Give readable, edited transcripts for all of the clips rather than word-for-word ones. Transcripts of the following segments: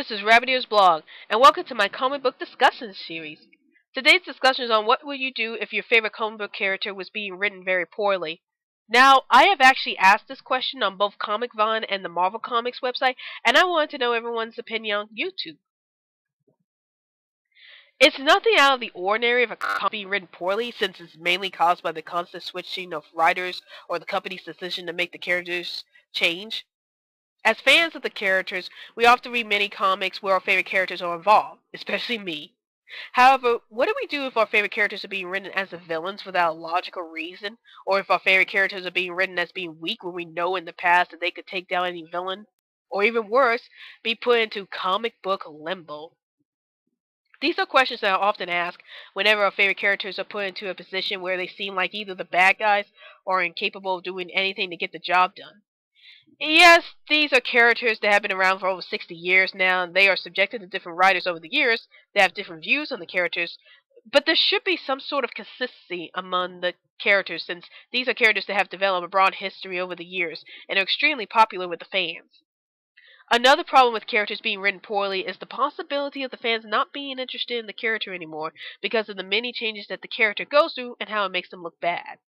this is Rabbit's blog, and welcome to my comic book discussion series. Today's discussion is on what would you do if your favorite comic book character was being written very poorly. Now, I have actually asked this question on both Comic Vine and the Marvel Comics website, and I wanted to know everyone's opinion on YouTube. It's nothing out of the ordinary if a comic being written poorly, since it's mainly caused by the constant switching of writers or the company's decision to make the characters change. As fans of the characters, we often read many comics where our favorite characters are involved, especially me. However, what do we do if our favorite characters are being written as the villains without a logical reason, or if our favorite characters are being written as being weak when we know in the past that they could take down any villain, or even worse, be put into comic book limbo? These are questions that I often ask whenever our favorite characters are put into a position where they seem like either the bad guys or incapable of doing anything to get the job done. Yes, these are characters that have been around for over 60 years now, and they are subjected to different writers over the years that have different views on the characters, but there should be some sort of consistency among the characters, since these are characters that have developed a broad history over the years and are extremely popular with the fans. Another problem with characters being written poorly is the possibility of the fans not being interested in the character anymore because of the many changes that the character goes through and how it makes them look bad.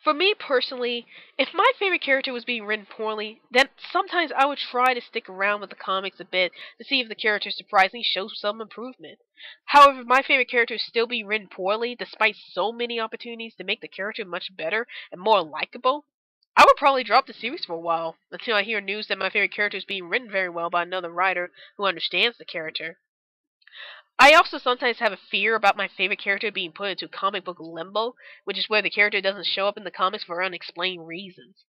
For me personally, if my favorite character was being written poorly, then sometimes I would try to stick around with the comics a bit to see if the character surprisingly shows some improvement. However, if my favorite character is still being written poorly, despite so many opportunities to make the character much better and more likable, I would probably drop the series for a while, until I hear news that my favorite character is being written very well by another writer who understands the character. I also sometimes have a fear about my favorite character being put into comic book limbo, which is where the character doesn't show up in the comics for unexplained reasons.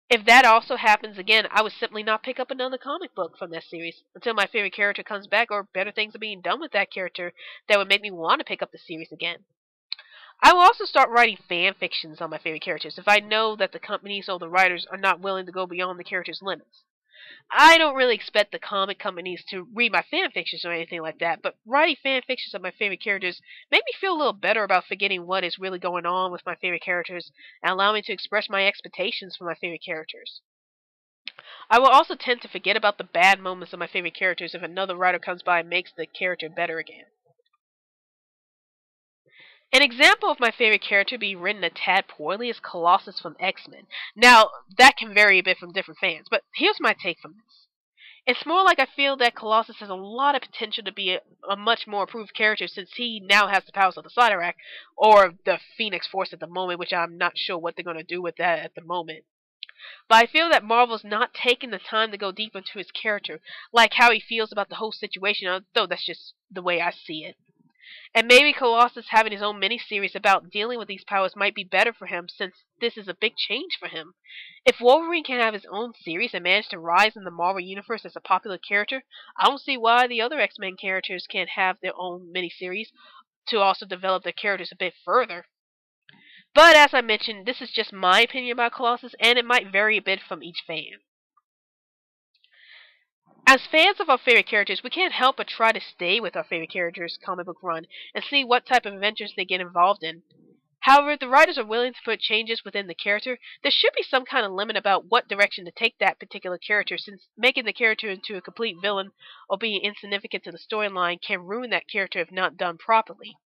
If that also happens again, I would simply not pick up another comic book from that series until my favorite character comes back or better things are being done with that character that would make me want to pick up the series again. I will also start writing fan fictions on my favorite characters if I know that the companies or the writers are not willing to go beyond the character's limits. I don't really expect the comic companies to read my fan fictions or anything like that, but writing fan fictions of my favorite characters make me feel a little better about forgetting what is really going on with my favorite characters and allow me to express my expectations for my favorite characters. I will also tend to forget about the bad moments of my favorite characters if another writer comes by and makes the character better again. An example of my favorite character being written a tad poorly is Colossus from X-Men. Now, that can vary a bit from different fans, but here's my take from this. It's more like I feel that Colossus has a lot of potential to be a much more improved character since he now has the powers of the Cyttorak, or the Phoenix Force at the moment, which I'm not sure what they're going to do with that at the moment. But I feel that Marvel's not taking the time to go deep into his character, like how he feels about the whole situation, although that's just the way I see it. And maybe Colossus having his own miniseries about dealing with these powers might be better for him since this is a big change for him. If Wolverine can have his own series and manage to rise in the Marvel Universe as a popular character, I don't see why the other X-Men characters can't have their own miniseries to also develop their characters a bit further. But as I mentioned, this is just my opinion about Colossus, and it might vary a bit from each fan. As fans of our favorite characters, we can't help but try to stay with our favorite characters' comic book run and see what type of adventures they get involved in. However, if the writers are willing to put changes within the character, there should be some kind of limit about what direction to take that particular character, since making the character into a complete villain or being insignificant to the storyline can ruin that character if not done properly.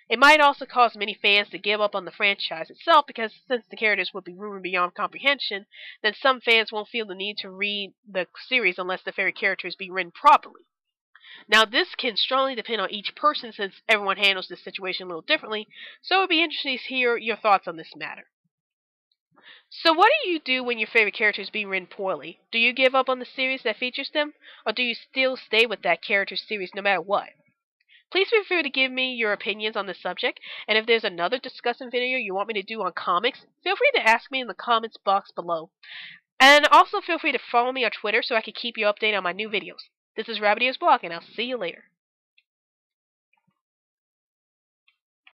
It might also cause many fans to give up on the franchise itself because since the characters would be ruined beyond comprehension, then some fans won't feel the need to read the series unless the favorite characters be written properly. Now, this can strongly depend on each person since everyone handles this situation a little differently, so it would be interesting to hear your thoughts on this matter. So what do you do when your favorite character is being written poorly? Do you give up on the series that features them, or do you still stay with that character's series no matter what? Please feel free to give me your opinions on this subject, and if there's another discussion video you want me to do on comics, feel free to ask me in the comments box below. And also feel free to follow me on Twitter so I can keep you updated on my new videos. This is Rabbit's blog, and I'll see you later.